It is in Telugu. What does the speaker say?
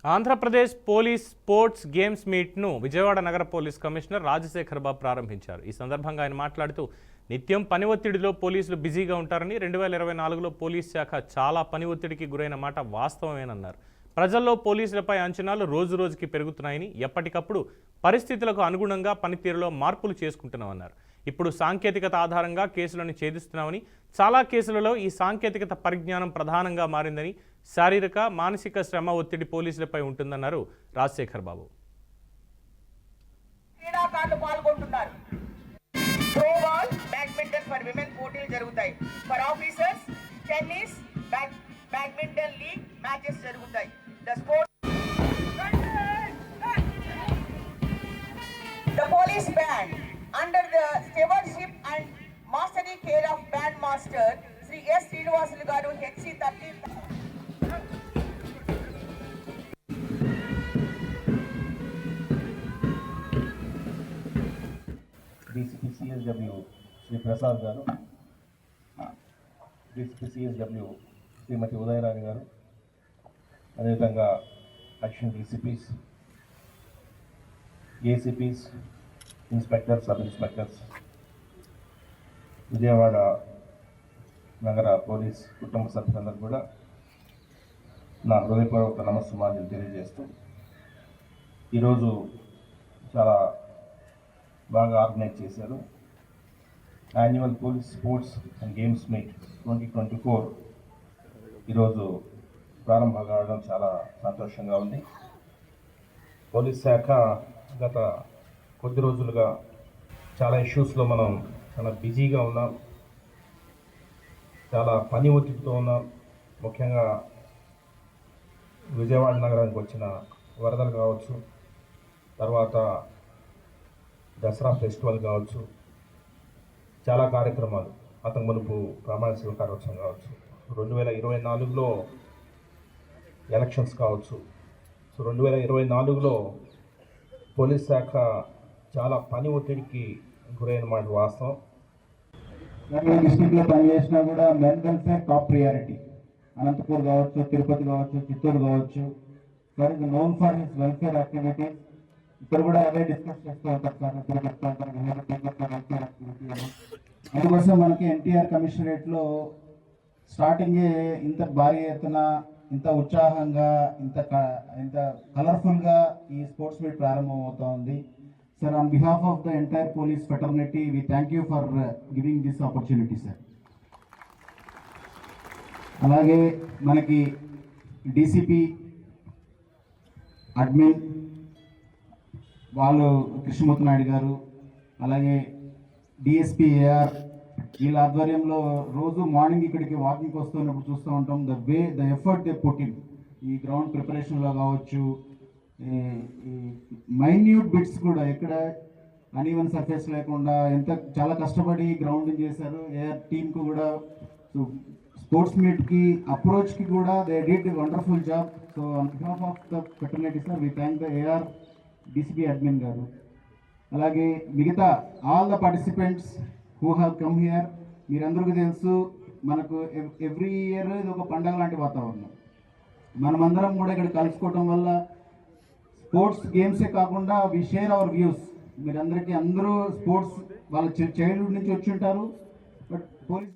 Andhra Pradesh police sports games మీట్ను Vijayawada నగర పోలీస్ కమిషనర్ రాజశేఖర్ బాబు ప్రారంభించారు. ఈ సందర్భంగా ఆయన మాట్లాడుతూ నిత్యం పని ఒత్తిడిలో పోలీసులు బిజీగా ఉంటారని 2024లో పోలీస్ శాఖ చాలా పని ఒత్తిడికి గురైన మాట వాస్తవమేనన్నారు. ప్రజల్లో పోలీసులపై అంచనాలు రోజురోజుకి పెరుగుతున్నాయని, ఎప్పటికప్పుడు పరిస్థితులకు అనుగుణంగా పనితీరులో మార్పులు చేసుకుంటున్నామన్నారు. ఇప్పుడు సాంకేతికత ఆధారంగా కేసులను ఛేదిస్తున్నామని, చాలా కేసులలో ఈ సాంకేతికత పరిజ్ఞానం ప్రధానంగా మారిందని, శారీరక మానసిక శ్రమ ఒత్తిడి పోలీసులపై ఉంటుందన్నారు రాజశేఖర్ బాబు. క్రీడాకారులు పాల్గొంటున్నారు. త్రోబాల్, బ్యాడ్మింటన్ ఫర్ విమెన్ పోటీలు జరుగుతాయి. For officers tennis, badminton league matches జరుగుతాయి. The police band under the stewardship and mastery care of band master Sri S. Srinivasulu garu HC 13. DCP CSW Sri Prasad garu, DCP CSW Srimati Udayarani garu, అదేవిధంగా additional DCPs, ACPs, inspectors, sub inspectors, Vijayawada నగర పోలీస్ కుటుంబ సభ్యులందరూ కూడా నా హృదయపూర్వక నమస్సుమాన్యులు తెలియజేస్తూ, ఈరోజు చాలా బాగా ఆర్గనైజ్ చేశారు. Annual police sports and games meet 2024 ఈరోజు ప్రారంభం కావడం చాలా సంతోషంగా ఉంది. పోలీస్ శాఖ గత కొద్ది రోజులుగా చాలా ఇష్యూస్లో మనం చాలా బిజీగా ఉన్నాం, చాలా పని ఒత్తిడితో ఉన్నాం. ముఖ్యంగా విజయవాడ నగరానికి వచ్చిన వరదలు కావచ్చు, తర్వాత దసరా ఫెస్టివల్ కావచ్చు, చాలా కార్యక్రమాలు, అతను మునుపు ప్రమాణ స్వీకారోత్సవం కావచ్చు, 2024లో ఎలక్షన్స్ కావచ్చు. సో 2024లో పోలీస్ శాఖ చాలా పని ఒత్తిడికి గురైన మాట వాస్తవం. డిస్ట్రిక్ట్లో పనిచేసినా కూడా men welfare top priority. Anantapur కావచ్చు, తిరుపతి కావచ్చు, చిత్తూరు కావచ్చు, సార్ ఇది known for his welfare activities. ఇక్కడ కూడా అవే డిస్కస్ చేస్తూ ఉంటారు సార్, ఇప్పుడు చెప్తూ ఉంటారు వెల్ఫేర్ యాక్టివిటీ అని. అందుకోసం మనకి ఎన్టీఆర్ కమిషనరేట్లో స్టార్టింగే ఇంత భారీ ఎత్తున, ఇంత ఉత్సాహంగా, ఇంత కలర్ఫుల్గా ఈ స్పోర్ట్స్ మీట్ ప్రారంభం అవుతా ఉంది. Sir, on behalf of the entire police fraternity we thank you for giving this opportunity sir. అలాగే మనకి డీసీపీ అడ్మిన్ వాళ్ళు కృష్ణమూర్తి నాయుడు గారు, అలాగే డిఎస్పీ ఏఆర్, వీళ్ళ ఆధ్వర్యంలో రోజు మార్నింగ్ ఇక్కడికి వాకింగ్కి వస్తున్నప్పుడు చూస్తూ ఉంటాం the effort they put in. ఈ గ్రౌండ్ ప్రిపరేషన్లో కావచ్చు, మైన్యూట్ బిట్స్ కూడా ఎక్కడ అన్ఈవెన్ సర్ఫేస్ లేకుండా చాలా కష్టపడి గ్రౌండింగ్ చేశారు. ఏఆర్ టీమ్కి కూడా స్పోర్ట్స్ మీట్కి అప్రోచ్కి కూడా they did wonderful job. So on behalf of the fraternity sir we thank the AR DCP admin గారు. అలాగే మిగతా all the participants who have come here. మీరందరికీ తెలుసు, మనకు ఎవ్రీ ఇయర్ ఇది ఒక పండగ లాంటి వాతావరణం. మనమందరం కూడా ఇక్కడ కలుసుకోవటం వల్ల స్పోర్ట్స్ గేమ్సే కాకుండా వి షేర్ అవర్ వ్యూస్. మీరందరికీ అందరూ స్పోర్ట్స్ వాళ్ళ చైల్డ్హుడ్ నుంచి వచ్చి ఉంటారు, బట్ పోలీస్